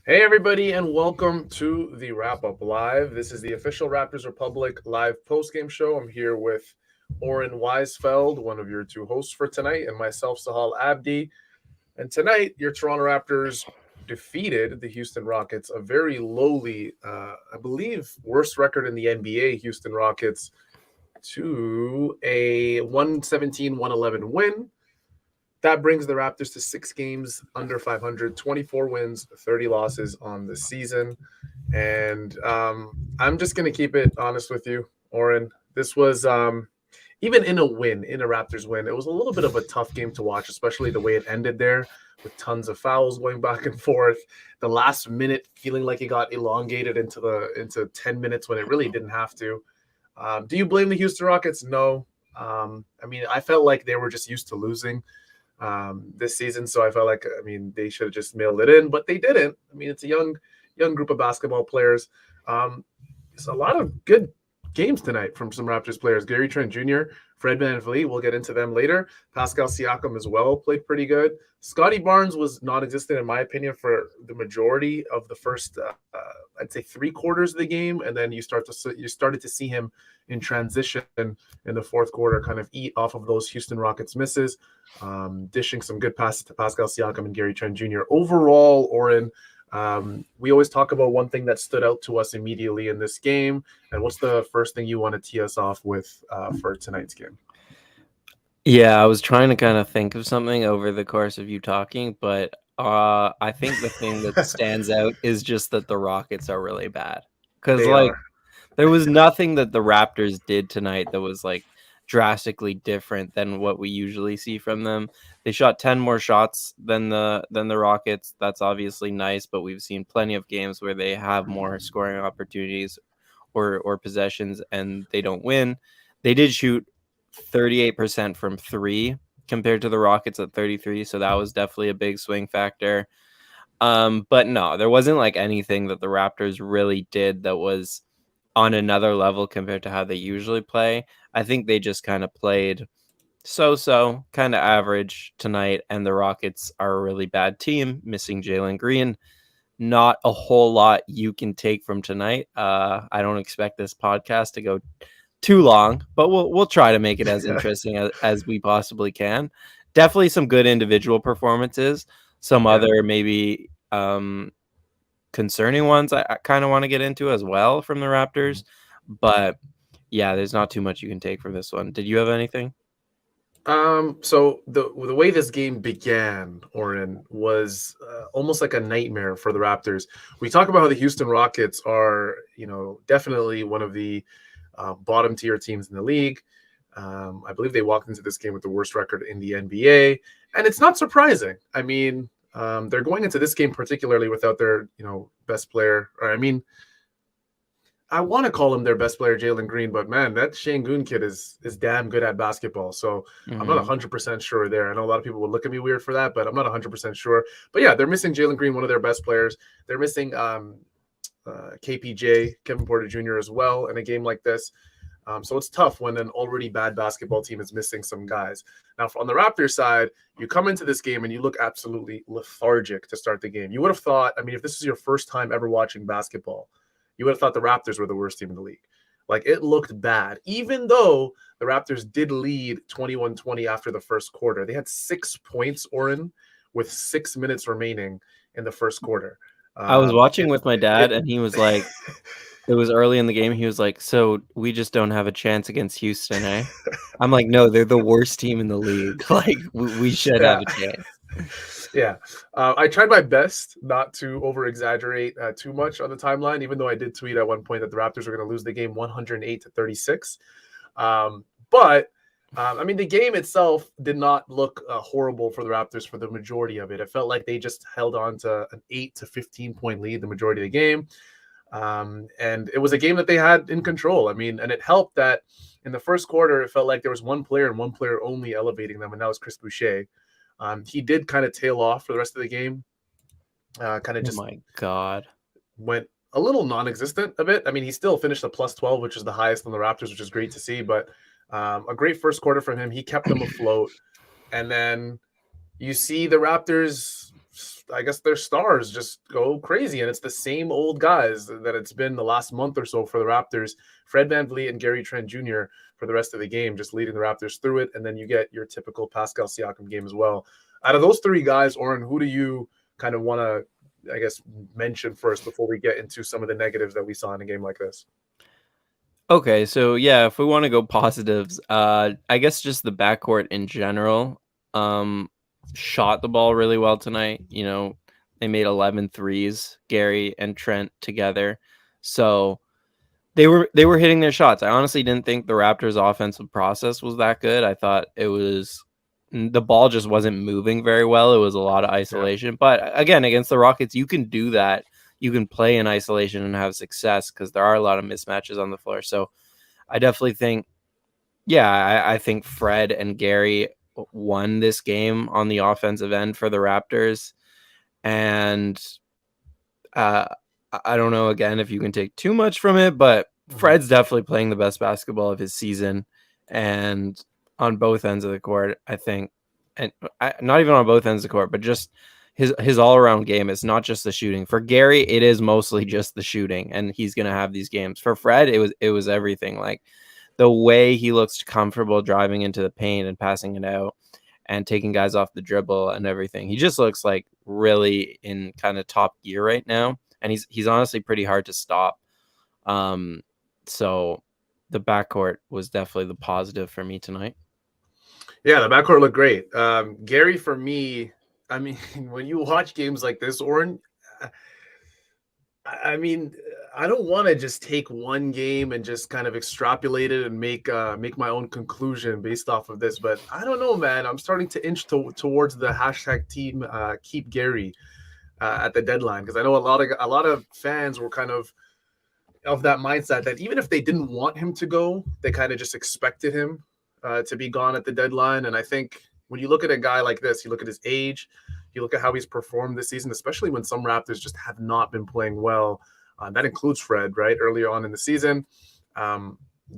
Hey, everybody, and welcome to the Wrap Up Live. This is the official Raptors Republic live post-game show. I'm here with Oren Weisfeld, one of your two hosts for tonight, and myself, Sahal Abdi. And tonight, your Toronto Raptors defeated the Houston Rockets, a very lowly, I believe, worst record in the NBA, Houston Rockets, to a 117-111 win. That brings the Raptors to 6 games under 500, 24 wins, 30 losses on the season. And I'm just going to keep it honest with you, Oren. This was, even in a Raptors win, it was a little bit of a tough game to watch, especially the way it ended there with tons of fouls going back and forth. The last minute feeling like it got elongated into 10 minutes when it really didn't have to. Do you blame the Houston Rockets? No. I felt like they were just used to losing this season. So I felt like, they should have just mailed it in, but they didn't. It's a young group of basketball players. It's a lot of good games tonight from some Raptors players. Gary Trent Jr., Fred VanVleet, we'll get into them later. Pascal Siakam as well played pretty good. Scotty Barnes was non-existent, in my opinion, for the majority of the first, I'd say, 3 quarters of the game, and then you started to see him in transition in the fourth quarter, kind of eat off of those Houston Rockets misses, dishing some good passes to Pascal Siakam and Gary Trent Jr. Overall, Oren, we always talk about one thing that stood out to us immediately in this game. And what's the first thing you want to tee us off with for tonight's game? Yeah, I was trying to kind of think of something over the course of you talking, but I think the thing that stands out is just that the Rockets are really bad. Because, They are. there was nothing that the Raptors did tonight that was, drastically different than what we usually see from them. They shot 10 more shots than the Rockets. That's obviously nice, but we've seen plenty of games where they have more scoring opportunities or possessions and they don't win. They did shoot 38% from 3 compared to the Rockets at 33, so that was definitely a big swing factor. But no, there wasn't anything that the Raptors really did that was on another level compared to how they usually play. I think they just kind of played so kind of average tonight, and the Rockets are a really bad team, missing Jalen Green. Not a whole lot you can take from tonight. I don't expect this podcast to go too long, but we'll try to make it as interesting as we possibly can. Definitely some good individual performances, some other maybe concerning ones I kind of want to get into as well from the Raptors. But yeah, there's not too much you can take from this one. Did you have anything? So the way this game began, Oren, was almost like a nightmare for the Raptors. We talk about how the Houston Rockets are, definitely one of the bottom tier teams in the league. I believe they walked into this game with the worst record in the NBA, and it's not surprising. They're going into this game particularly without their, best player. I want to call him their best player, Jalen Green, but man, that Sengun kid is damn good at basketball. So I'm not 100% sure there. I know a lot of people would look at me weird for that, but I'm not 100% sure. But yeah, they're missing Jalen Green, one of their best players. They're missing KPJ, Kevin Porter Jr. as well in a game like this. So it's tough when an already bad basketball team is missing some guys. Now, on the Raptors side, you come into this game and you look absolutely lethargic to start the game. You would have thought, if this is your first time ever watching basketball, you would have thought the Raptors were the worst team in the league. It looked bad, even though the Raptors did lead 21-20 after the first quarter. They had 6 points, Oren, with 6 minutes remaining in the first quarter. I was watching with my dad, and he was like, it was early in the game. He was like, so we just don't have a chance against Houston, eh? I'm like, no, they're the worst team in the league. We should have a chance. Yeah. I tried my best not to over-exaggerate too much on the timeline, even though I did tweet at one point that the Raptors were going to lose the game 108-36. The game itself did not look horrible for the Raptors for the majority of it. It felt like they just held on to an 8 to 15 point lead the majority of the game. And it was a game that they had in control. And it helped that in the first quarter, it felt like there was one player and one player only elevating them, and that was Chris Boucher. He did kind of tail off for the rest of the game. Oh my God. Went a little non-existent a bit. He still finished a plus 12, which is the highest on the Raptors, which is great to see. But a great first quarter from him. He kept them afloat. And then you see the Raptors I guess their stars just go crazy, and it's the same old guys that it's been the last month or so for the Raptors. Fred VanVleet and Gary Trent Jr. for the rest of the game, just leading the Raptors through it, and then you get your typical Pascal Siakam game as well. Out of those three guys, Oren, who do you kind of want to, I guess, mention first before we get into some of the negatives that we saw in a game like this? Okay, so yeah, if we want to go positives, I guess just the backcourt in general, shot the ball really well tonight. You know, they made 11 threes, Gary and Trent together. So they were hitting their shots. I honestly didn't think the Raptors' offensive process was that good. I thought the ball just wasn't moving very well. It was a lot of isolation. Yeah. But again, against the Rockets, you can do that. You can play in isolation and have success because there are a lot of mismatches on the floor. So I definitely think, I think Fred and Gary won this game on the offensive end for the Raptors. And I don't know, again, if you can take too much from it, but Fred's definitely playing the best basketball of his season. And on both ends of the court, I think, and not even on both ends of the court, but just his all-around game is not just the shooting. For Gary, it is mostly just the shooting, and he's going to have these games. For Fred, it was everything. Like the way he looks comfortable driving into the paint and passing it out and taking guys off the dribble and everything. He just looks like really in kind of top gear right now, and he's honestly pretty hard to stop. So the backcourt was definitely the positive for me tonight. Yeah, the backcourt looked great. Gary, for me, I mean, when you watch games like this, Oren, I mean, I don't want to just take one game and just kind of extrapolate it and make my own conclusion based off of this. But I don't know, man. I'm starting to inch towards the hashtag team keep Gary at the deadline, because I know a lot of fans were kind of that mindset that even if they didn't want him to go, they kind of just expected him to be gone at the deadline. And I think when you look at a guy like this, you look at his age, you look at how he's performed this season, especially when some Raptors just have not been playing well. That includes Fred, right? Earlier on in the season.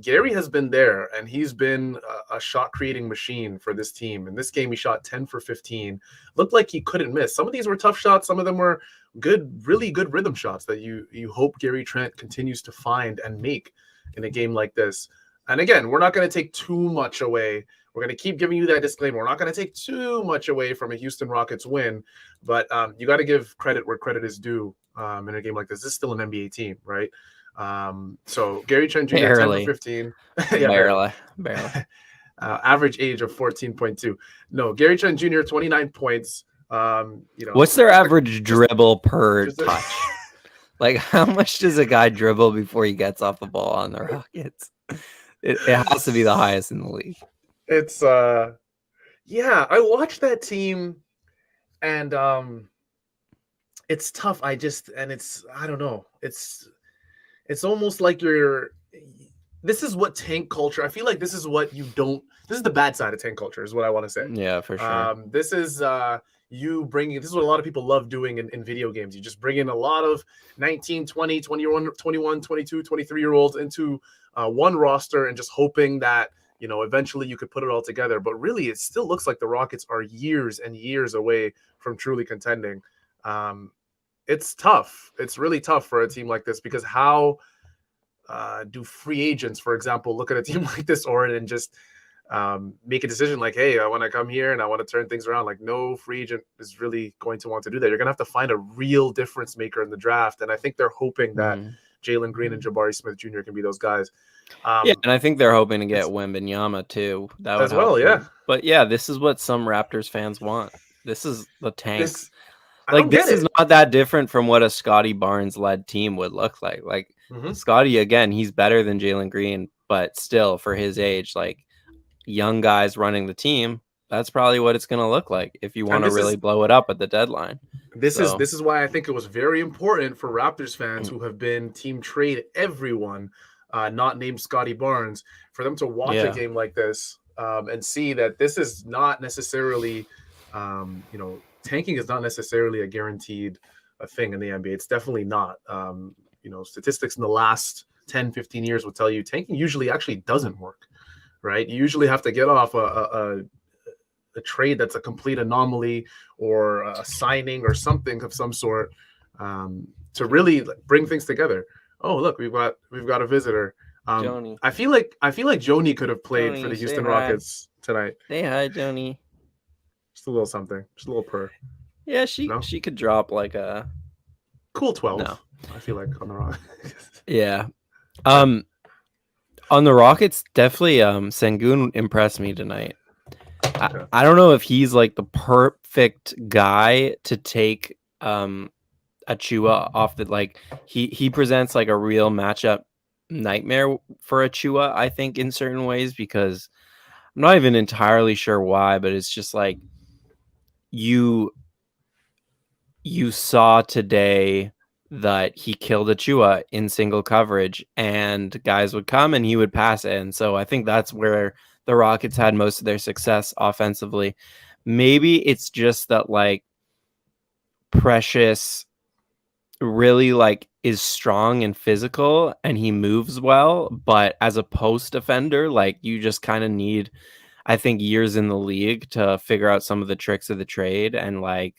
Gary has been there, and he's been a shot-creating machine for this team. In this game, he shot 10 for 15. Looked like he couldn't miss. Some of these were tough shots. Some of them were good, really good rhythm shots that you hope Gary Trent continues to find and make in a game like this. And again, we're not going to take too much away. We're going to keep giving you that disclaimer. We're not going to take too much away from a Houston Rockets win, but you got to give credit where credit is due in a game like this. This is still an NBA team, right? So Gary Trent Jr. Barely. 10 for 15. Yeah, barely. Average age of 14.2. No, Gary Trent Jr. 29 points. What's their average dribble per touch? Like, how much does a guy dribble before he gets off the ball on the Rockets? It has to be the highest in the league. It's I watched that team, and it's tough. I don't know. It's almost like this is what tank culture. I feel like this is what you don't. This is the bad side of tank culture, is what I want to say. Yeah, for sure. This is this is what a lot of people love doing in video games. You just bring in a lot of 19, 20, 21, 22, 23-year-olds into one roster and just hoping that, eventually you could put it all together. But really, it still looks like the Rockets are years and years away from truly contending. It's tough. It's really tough for a team like this, because how do free agents, for example, look at a team like this, Oren, and just make a decision like, hey, I want to come here and I want to turn things around? Like, no free agent is really going to want to do that. You're going to have to find a real difference maker in the draft. And I think they're hoping that Jalen Green and Jabari Smith Jr. can be those guys. And I think they're hoping to get Wembanyama too. That would as well, them. But yeah, this is what some Raptors fans want. This is the tank. This is not that different from what a Scotty Barnes-led team would look like. Like, Scotty, again, he's better than Jalen Green, but still, for his age, like, young guys running the team, that's probably what it's going to look like if you want to really blow it up at the deadline. This is why I think it was very important for Raptors fans who have been team trade everyone, not named Scotty Barnes, for them to watch a game like this and see that this is not necessarily, tanking is not necessarily a guaranteed thing in the NBA. It's definitely not. Statistics in the last 10, 15 years will tell you tanking usually actually doesn't work, right? You usually have to get off a trade that's a complete anomaly or a signing or something of some sort to really bring things together. Oh, look, we've got a visitor. Joni. I feel like Joni could have played for Joni, the say Houston hi. Rockets tonight. Say hi, Joni. Just a little something, just a little purr. Yeah, she could drop like a cool 12. No. I feel like on the Rockets. Yeah. On the Rockets, definitely Sengun impressed me tonight. Okay. I don't know if he's like the perfect guy to take Achua off the like he presents like a real matchup nightmare for Achua, I think, in certain ways, because I'm not even entirely sure why, but it's just like you saw today that he killed Achua in single coverage, and guys would come and he would pass it. And so I think that's where the Rockets had most of their success offensively. Maybe it's just that like Precious really like is strong and physical and he moves well, but as a post defender, like you just kind of need, I think, years in the league to figure out some of the tricks of the trade and like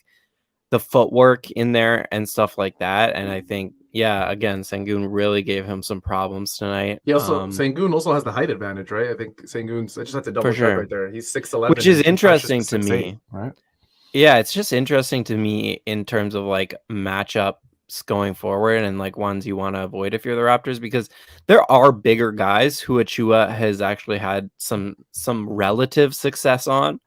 the footwork in there and stuff like that. And I think, yeah, again, Sengun really gave him some problems tonight. He also Sengun also has the height advantage, right? I think Sengun's. I just have to double check sure. right there. He's 6'11", which is interesting to me. 6'8", right? Yeah, it's just interesting to me in terms of like matchups going forward and like ones you want to avoid if you're the Raptors, because there are bigger guys who Achua has actually had some relative success on.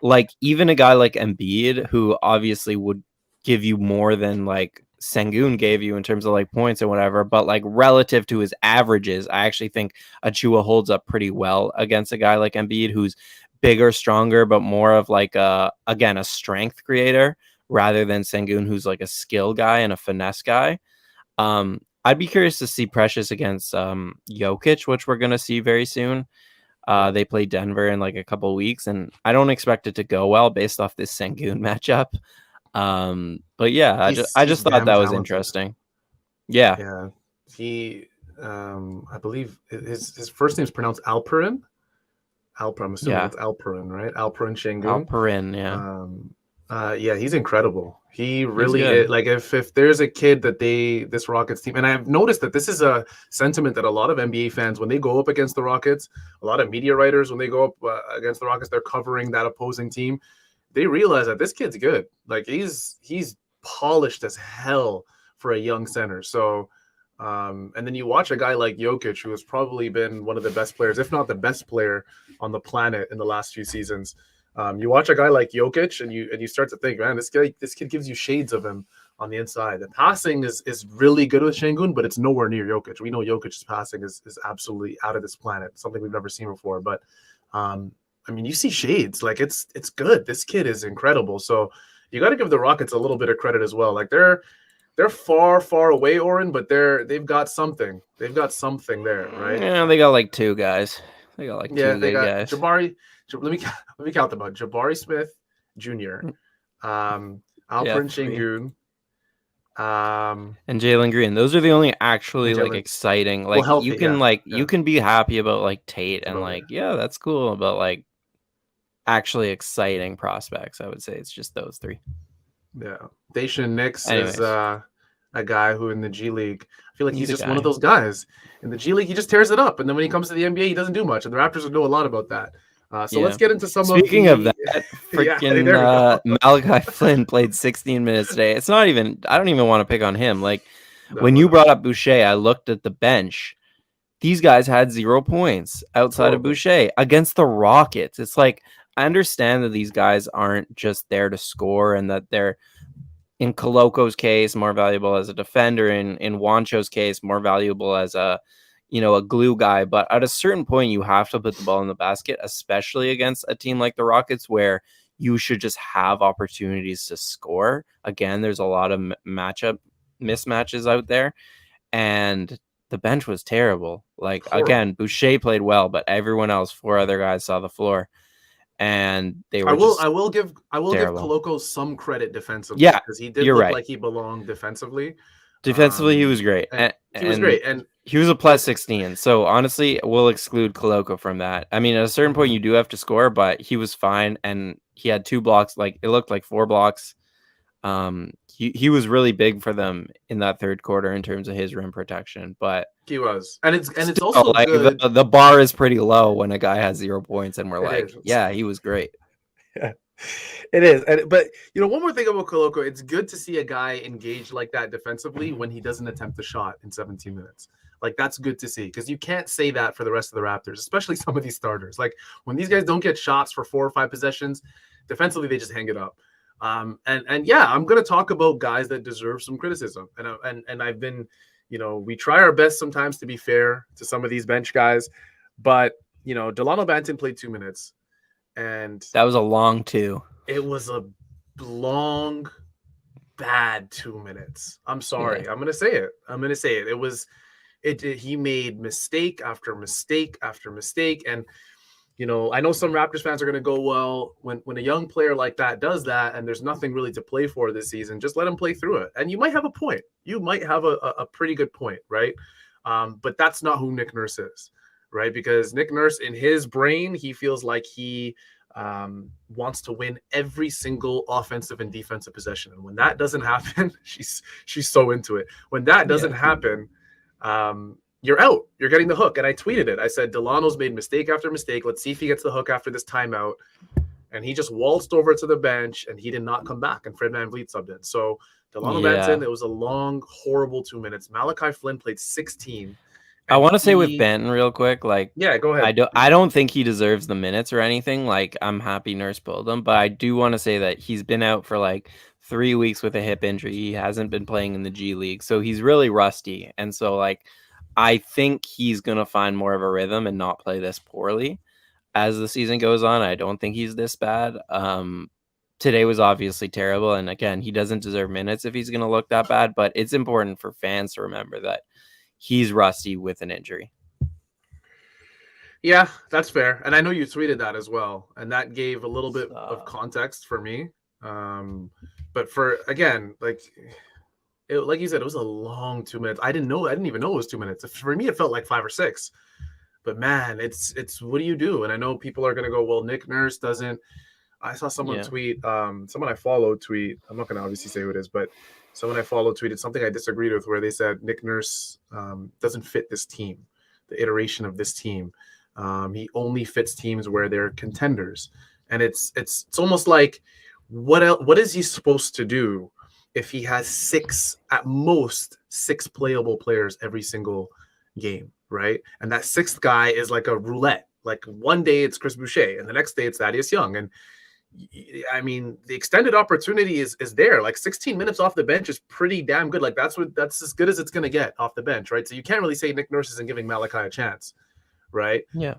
Like even a guy like Embiid, who obviously would give you more than like Sengun gave you in terms of like points or whatever, but like relative to his averages, I actually think Achua holds up pretty well against a guy like Embiid, who's bigger, stronger, but more of like a strength creator rather than Sengun, who's like a skill guy and a finesse guy. I'd be curious to see Precious against Jokic, which we're gonna see very soon. They play Denver in like a couple of weeks, and I don't expect it to go well based off this Sengun matchup. But yeah, I just thought that was interesting. Yeah. He, I believe his first name is pronounced Alperen. I'm assuming it's Alperen, right? Alperen Sengun. Alperen, yeah. Yeah, he's incredible. He really is, like if there's a kid that this Rockets team, and I've noticed that this is a sentiment that a lot of NBA fans, when they go up against the Rockets, a lot of media writers, when they go up against the Rockets, they're covering that opposing team. They realize that this kid's good. Like he's polished as hell for a young center. So, and then you watch a guy like Jokic, who has probably been one of the best players, if not the best player on the planet in the last few seasons. You watch a guy like Jokic and you start to think, man, this kid gives you shades of him on the inside. The passing is really good with Sengun, but it's nowhere near Jokic. We know Jokic's passing is absolutely out of this planet, something we've never seen before. But I mean, you see shades. Like it's good. This kid is incredible. So you got to give the Rockets a little bit of credit as well. Like they're far away, Oren, but they've got something. They've got something there, right? Yeah, they got like two guys. They got like two good guys. Jabari. Let me count them out. Jabari Smith Jr., Alperen Sengun, and Jalen Green. Those are the only actually like exciting. Like healthy, you can you can be happy about like Tate and like that's cool, but like actually exciting prospects, I would say it's just those three. Yeah, Daishen Nix is a guy who in the G League, I feel like he's just one of those guys. In the G League, he just tears it up, and then when he comes to the NBA, he doesn't do much. And the Raptors would know a lot about that. So let's get into some. Speaking of that, freaking Malachi Flynn played 16 minutes today. It's not even. I don't even want to pick on him. Like when you brought up Boucher, I looked at the bench. These guys had 0 points outside of Boucher against the Rockets. It's like I understand that these guys aren't just there to score, and that they're, in Coloco's case, more valuable as a defender. In Juancho's case, more valuable as a glue guy. But at a certain point, you have to put the ball in the basket, especially against a team like the Rockets, where you should just have opportunities to score. Again, there's a lot of matchup mismatches out there, and the bench was terrible. Like, again, Boucher played well, but everyone else, 4 other guys, saw the floor. And they were. I will give Coloco some credit defensively. Yeah, because he did look like he belonged defensively. Defensively, he was great. He was great, and He was a plus 16. So honestly, we'll exclude Koloko from that. I mean, at a certain point, you do have to score, but he was fine. And he had 2 blocks. Like, it looked like 4 blocks. He was really big for them in that third quarter in terms of his rim protection. But He was. And it's still, also like, good. the bar is pretty low when a guy has 0 points. And we're It like, is. yeah, he was great. Yeah, it is. But one more thing about Koloko, it's good to see a guy engaged like that defensively when he doesn't attempt a shot in 17 minutes. Like, that's good to see, because you can't say that for the rest of the Raptors, especially some of these starters. Like, when these guys don't get shots for 4 or 5 possessions, defensively they just hang it up. And yeah, I'm gonna talk about guys that deserve some criticism, and I've been, we try our best sometimes to be fair to some of these bench guys, but Delano Banton played 2 minutes. And that was a long 2. It was a long, bad 2 minutes. I'm sorry. Yeah. I'm gonna say it. It was he made mistake after mistake after mistake. And I know some Raptors fans are gonna go, well, when a young player like that does that and there's nothing really to play for this season, just let him play through it. And you might have a point. You might have a pretty good point, right? But that's not who Nick Nurse is, right? Because Nick Nurse, in his brain, he feels like he wants to win every single offensive and defensive possession. And when that doesn't happen, she's so into it. When that doesn't happen, you're out. You're getting the hook. And I tweeted it. I said, Delano's made mistake after mistake. Let's see if he gets the hook after this timeout. And he just waltzed over to the bench, and he did not come back. And Fred VanVleet subbed in. So Delano Banton, it was a long, horrible 2 minutes. Malachi Flynn played 16. I want to say with Banton real quick, like, yeah, go ahead. I don't think he deserves the minutes or anything. Like, I'm happy Nurse pulled him, but I do want to say that he's been out for like 3 weeks with a hip injury. He hasn't been playing in the G League, so he's really rusty. And so, like, I think he's gonna find more of a rhythm and not play this poorly as the season goes on. I don't think he's this bad. Today was obviously terrible, and again, he doesn't deserve minutes if he's gonna look that bad. But it's important for fans to remember that he's rusty with an injury. Yeah, that's fair. And I know you tweeted that as well. And that gave a little bit of context for me. But for, again, like you said, it was a long 2 minutes. I didn't even know it was 2 minutes. For me, it felt like 5 or 6. But man, it's what do you do? And I know people are going to go, well, Nick Nurse doesn't. I saw someone tweet, someone I follow tweet. I'm not going to obviously say who it is, but someone I follow tweeted something I disagreed with, where they said Nick Nurse doesn't fit this team, the iteration of this team. He only fits teams where they're contenders. And it's almost like, what is he supposed to do if he has at most six playable players every single game, right? And that sixth guy is like a roulette. Like, one day it's Chris Boucher, and the next day it's Thaddeus Young. And I mean, the extended opportunity is there. Like, 16 minutes off the bench is pretty damn good. Like, that's as good as it's going to get off the bench, right? So you can't really say Nick Nurse isn't giving Malachi a chance, right? Yeah.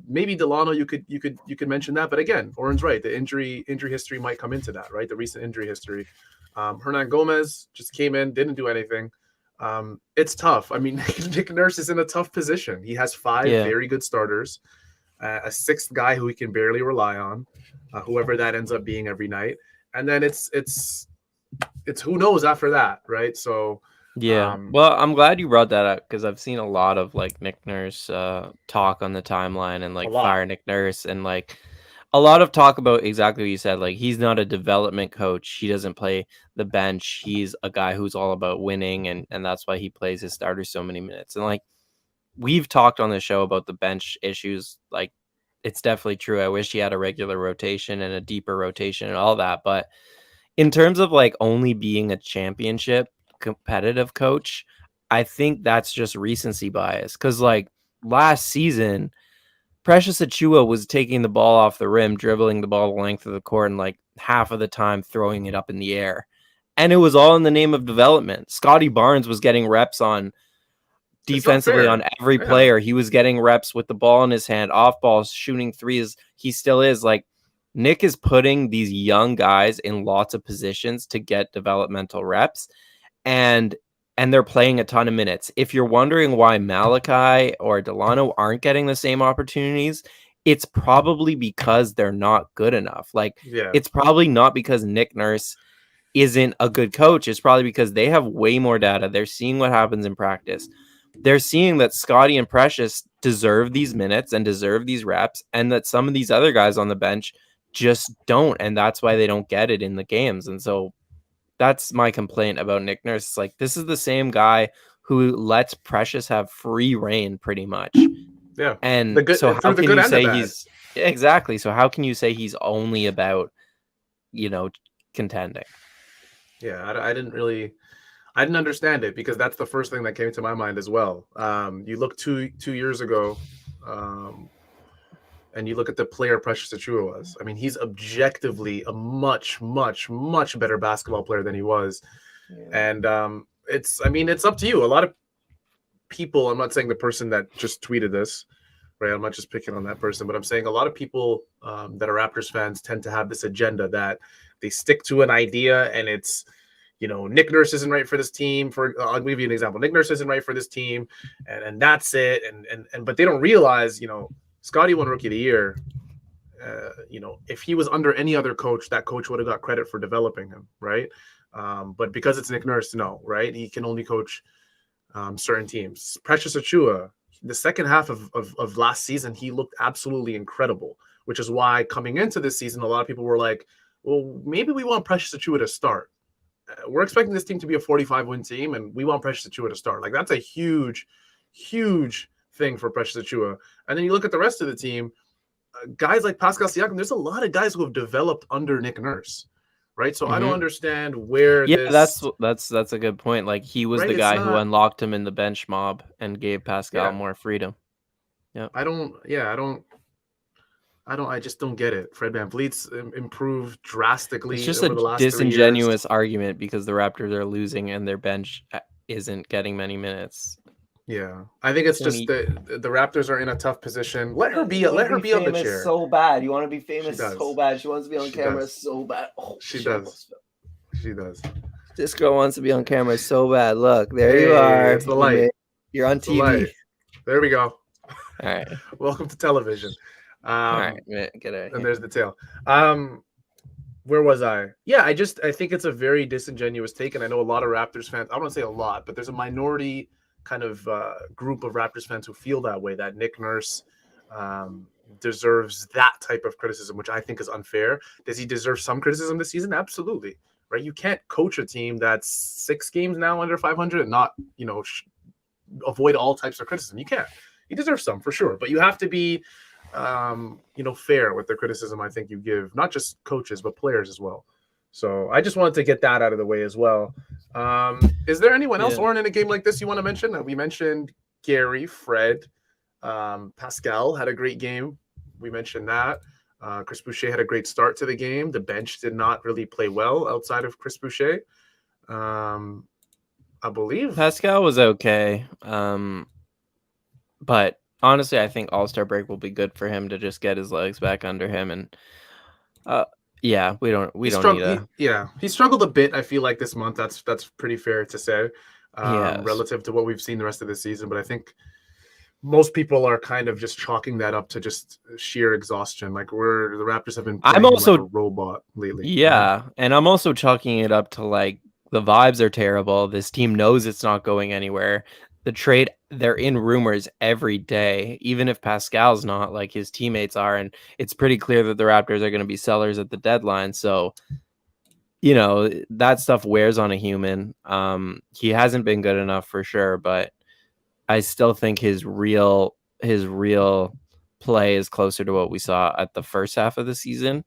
Maybe Delano, you could mention that, but again, Oren's right. The injury history might come into that, right? The recent injury history. Hernan Gomez just came in, didn't do anything. It's tough. I mean, Nick Nurse is in a tough position. He has 5 very good starters, a sixth guy who he can barely rely on, whoever that ends up being every night, and then it's who knows after that, right? So yeah. Well, I'm glad you brought that up, because I've seen a lot of like Nick Nurse talk on the timeline, and like fire Nick Nurse, and like a lot of talk about exactly what you said. Like, he's not a development coach. He doesn't play the bench. He's a guy who's all about winning, and that's why he plays his starters so many minutes. And like, we've talked on the show about the bench issues. Like, it's definitely true. I wish he had a regular rotation and a deeper rotation and all that. But in terms of like only being a championship competitive coach, I think that's just recency bias. Because like last season, Precious Achiuwa was taking the ball off the rim, dribbling the ball the length of the court, and like half of the time throwing it up in the air. And it was all in the name of development. Scotty Barnes was getting reps on defensively on every player. He was getting reps with the ball in his hand, off balls, shooting threes. He still is. Like, Nick is putting these young guys in lots of positions to get developmental reps, and they're playing a ton of minutes. If you're wondering why Malachi or Delano aren't getting the same opportunities, it's probably because they're not good enough. Like, it's probably not because Nick Nurse isn't a good coach. It's probably because they have way more data. They're seeing what happens in practice. they're seeing that Scotty and Precious deserve these minutes and deserve these reps, and that some of these other guys on the bench just don't, and that's why they don't get it in the games. And so that's my complaint about Nick Nurse. It's like, this is the same guy who lets Precious have free reign pretty much. Yeah. And so how can you say he's exactly? So how can you say he's only about, contending? Yeah, I didn't understand it, because that's the first thing that came to my mind as well. You look two years ago, and you look at the player Precious Achiuwa was. I mean, he's objectively a much, much, much better basketball player than he was. Yeah. And it's up to you. A lot of people, I'm not saying the person that just tweeted this, right? I'm not just picking on that person, but I'm saying a lot of people that are Raptors fans tend to have this agenda that they stick to an idea, and it's, Nick Nurse isn't right for this team. I'll give you an example. Nick Nurse isn't right for this team, and that's it. And but they don't realize, Scotty won Rookie of the Year. If he was under any other coach, that coach would have got credit for developing him, right? But because it's Nick Nurse, no, right? He can only coach certain teams. Precious Achiuwa, the second half of last season, he looked absolutely incredible, which is why coming into this season, a lot of people were like, well, maybe we want Precious Achiuwa to start. We're expecting this team to be a 45-win team, and we want Precious Achiuwa to start. Like, that's a huge, huge thing for Precious Achiuwa. And then you look at the rest of the team, guys like Pascal Siakam, there's a lot of guys who have developed under Nick Nurse, right? So I don't understand where that's a good point. Like, he was the guy who unlocked him in the bench mob and gave Pascal more freedom. Yeah. I just don't get it. Fred VanVleet's improved drastically. It's just over the last disingenuous argument, because the Raptors are losing and their bench isn't getting many minutes. Yeah, I think it's just the Raptors are in a tough position. Let her be on the chair. So bad. You want to be famous so bad. She wants to be on camera so bad. Oh, she does. She does. This girl wants to be on camera so bad. Look, there you are. It's the light. You're on TV. There we go. All right. Welcome to television. All right, get out. And there's the tail. Where was I? Yeah, I think it's a very disingenuous take, and I know a lot of Raptors fans. I don't want to say a lot, but there's a minority kind of group of Raptors fans who feel that way, that Nick Nurse deserves that type of criticism, which I think is unfair. Does he deserve some criticism this season? Absolutely, right? You can't coach a team that's 6 games now under 500 and not, avoid all types of criticism. You can't. He deserves some for sure, but you have to be fair with the criticism I think you give, not just coaches, but players as well. So I just wanted to get that out of the way as well. Is there anyone else, Oren, in a game like this you want to mention? We mentioned Gary, Fred, Pascal had a great game. We mentioned that. Chris Boucher had a great start to the game. The bench did not really play well outside of Chris Boucher. I believe Pascal was okay. But honestly, I think All-Star break will be good for him to just get his legs back under him. And he struggled a bit, I feel like, this month. That's pretty fair to say, relative to what we've seen the rest of the season. But I think most people are kind of just chalking that up to just sheer exhaustion. Like, the Raptors have been playing like a robot lately. Yeah, and I'm also chalking it up to, like, the vibes are terrible. This team knows it's not going anywhere. The trade, they're in rumors every day, even if Pascal's not, like his teammates are. And it's pretty clear that the Raptors are going to be sellers at the deadline. So, that stuff wears on a human. He hasn't been good enough for sure, but I still think his real play is closer to what we saw at the first half of the season.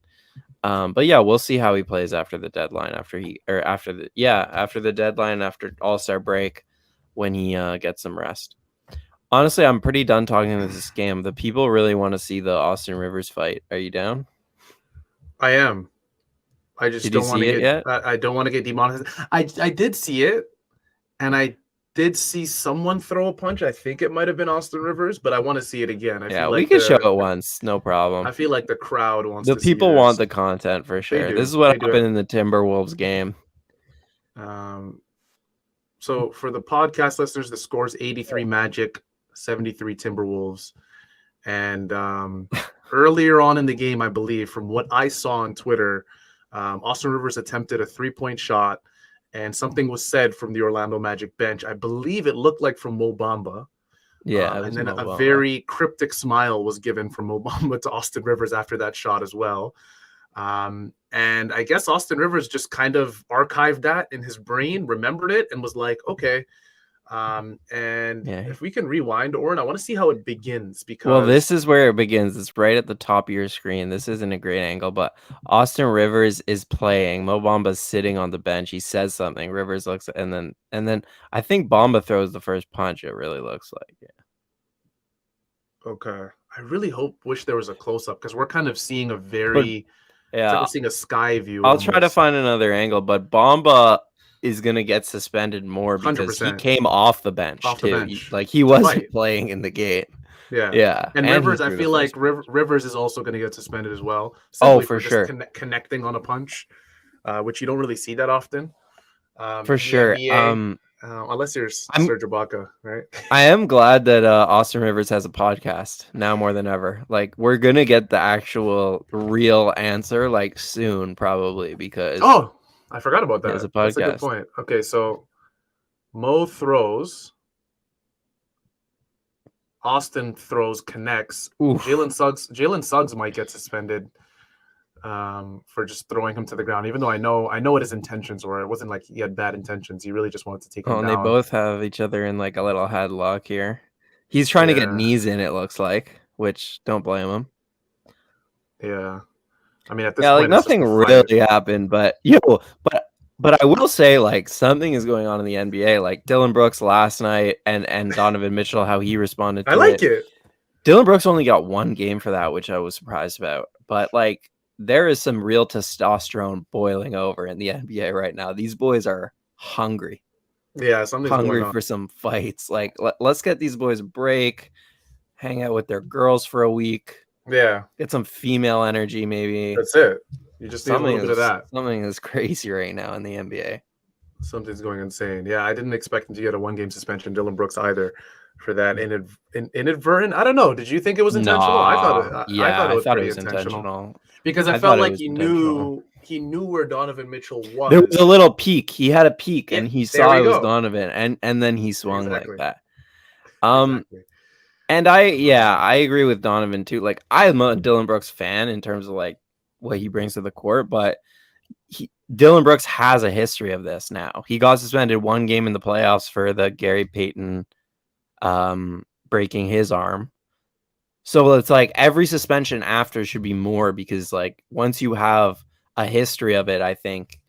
But yeah, we'll see how he plays after the deadline, after the deadline, after All-Star break, when he gets some rest. Honestly, I'm pretty done talking about this game. The people really want to see the Austin Rivers fight. Are you down? I am. I just don't want to get. I don't want to get demonetized. I did see it, and I did see someone throw a punch. I think it might have been Austin Rivers, but I want to see it again. I feel like we can show it once, no problem. I feel like the crowd wants. The people want the content for sure. This is what happened in the Timberwolves game. So for the podcast listeners, the score is 83 Magic, 73 Timberwolves. And earlier on in the game, I believe, from what I saw on Twitter, Austin Rivers attempted a 3-point shot, and something was said from the Orlando Magic bench. I believe it looked like from Mo Bamba. Yeah, and then a very cryptic smile was given from Mo Bamba to Austin Rivers after that shot as well. And I guess Austin Rivers just kind of archived that in his brain, remembered it, and was like, okay. If we can rewind, Oren, I want to see how it begins because this is where it begins. It's right at the top of your screen. This isn't a great angle, but Austin Rivers is playing. Mo Bamba's sitting on the bench. He says something. Rivers looks, and then I think Bamba throws the first punch. It really looks like. Yeah. Okay. I really wish there was a close up because we're kind of seeing a very it's like we're seeing a sky view. I'll try to find another angle, but Bamba is gonna get suspended more because 100%. he came off the bench too. Like he wasn't playing in the game. Yeah. And Rivers, I feel like Rivers is also going to get suspended as well. For sure. Connecting on a punch, which you don't really see that often. For sure. NBA, unless you're Serge Ibaka, right? I am glad that Austin Rivers has a podcast now more than ever. Like we're gonna get the actual real answer like soon, probably because I forgot about that. That's a good point. Okay, so Mo throws, Austin throws, connects. Jalen Suggs might get suspended for just throwing him to the ground, even though I know what his intentions were. It wasn't like he had bad intentions. He really just wanted to take him down. And they both have each other in like a little headlock here. He's trying to get knees in, it looks like, which don't blame him. Yeah. I mean, at this point, like nothing really happened, but but I will say like something is going on in the NBA. Like Dylan Brooks last night and Donovan Mitchell, how he responded to I like it. Dylan Brooks only got one game for that, which I was surprised about. But like there is some real testosterone boiling over in the NBA right now. These boys are hungry. Yeah, something's hungry going on. For some fights. Like let's get these boys a break, hang out with their girls for a week. Yeah. Get some female energy, maybe. That's it. You just need a little bit of that. Something is crazy right now in the NBA. Something's going insane. Yeah, I didn't expect him to get a 1-game suspension, Dylan Brooks, either, for that inadvertent. I don't know. Did you think it was intentional? I thought it was intentional. Because I felt like he knew where Donovan Mitchell was. There was a little peek. He had a peek, and he saw it was Donovan, and then he swung like that. Exactly. And I agree with Donovan too. Like I'm a Dylan Brooks fan in terms of like what he brings to the court, but Dylan Brooks has a history of this now. He got suspended 1 game in the playoffs for the Gary Payton breaking his arm. So it's like every suspension after should be more because like once you have a history of it, I think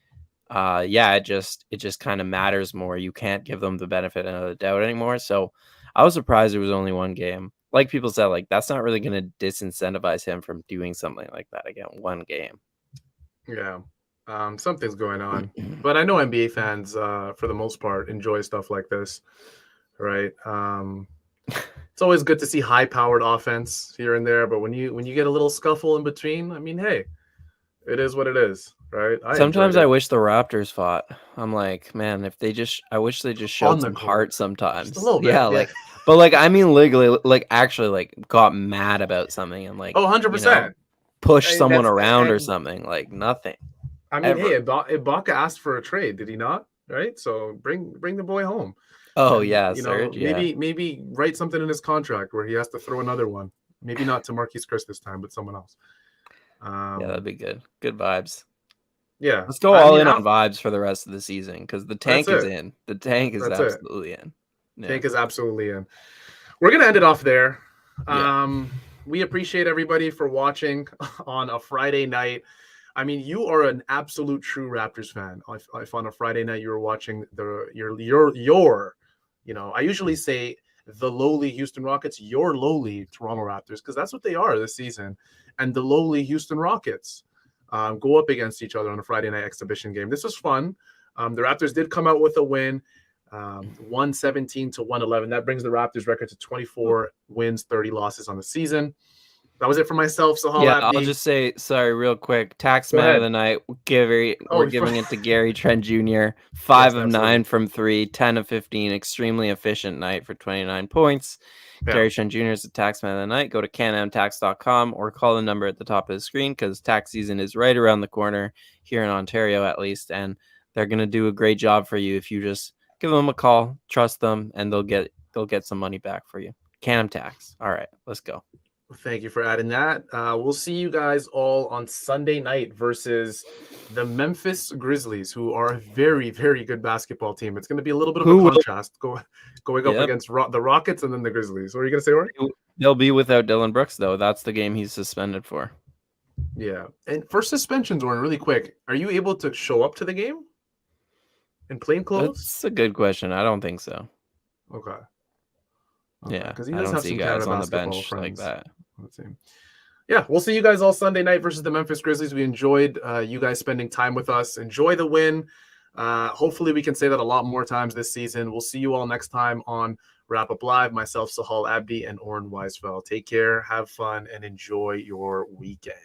it just kind of matters more. You can't give them the benefit of the doubt anymore. So I was surprised it was only 1 game. Like people said, like that's not really going to disincentivize him from doing something like that again. 1 game. Yeah. Something's going on. But I know NBA fans, for the most part, enjoy stuff like this. Right. It's always good to see high-powered offense here and there, but when you get a little scuffle in between, I mean, hey, it is what it is, right? Sometimes I wish the Raptors fought. I'm like, man, I wish they just showed some heart sometimes. Just a little bit. Yeah, like, but like, I mean, legally, like, actually, like, got mad about something and like, 100%. Push someone around or something. Like nothing. I mean, hey, Ibaka asked for a trade, did he not? Right, so bring the boy home. Oh, and, yeah, Serge, maybe write something in his contract where he has to throw another one. Maybe not to Marquise Chris this time, but someone else. That'd be good. Good vibes. Yeah. Let's go all in on vibes for the rest of the season because the tank is in. The tank is That's absolutely in. Yeah. Tank is absolutely in. We're going to end it off there. Yeah. We appreciate everybody for watching on a Friday night. I mean, you are an absolute true Raptors fan. If on a Friday night you were watching your I usually say the lowly Houston Rockets, your lowly Toronto Raptors, because that's what they are this season. And the lowly Houston Rockets go up against each other on a Friday night exhibition game. This was fun. The Raptors did come out with a win, 117-111. That brings the Raptors record to 24 wins, 30 losses on the season. That was it for myself. So I'll just say sorry real quick. Tax man of the night. We're giving it to Gary Trent Jr. 5 of 9 from 3, 10 of 15. Extremely efficient night for 29 points. Yeah. Gary Trent Jr. is the tax man of the night. Go to canamtax.com or call the number at the top of the screen because tax season is right around the corner here in Ontario, at least. And They're going to do a great job for you if you just give them a call, trust them, and they'll get some money back for you. Canam Tax. All right, let's go. Thank you for adding that. We'll see you guys all on Sunday night versus the Memphis Grizzlies, who are a very, very good basketball team. It's going to be a little bit of a contrast going up against the Rockets and then the Grizzlies. What are you going to say, Rory? They'll be without Dylan Brooks, though. That's the game he's suspended for. Yeah. And for suspensions, Warren, really quick, are you able to show up to the game in plain clothes? That's a good question. I don't think so. Okay. Yeah, because he I does don't have see some guys Canada on the basketball bench friends. like that. Yeah, we'll see you guys all Sunday night versus the Memphis Grizzlies. We enjoyed you guys spending time with us. Enjoy the win. Hopefully we can say that a lot more times this season. We'll see you all next time on Wrap Up Live. Myself, Sahal Abdi, and Oren Weisfeld. Take care, have fun, and enjoy your weekend.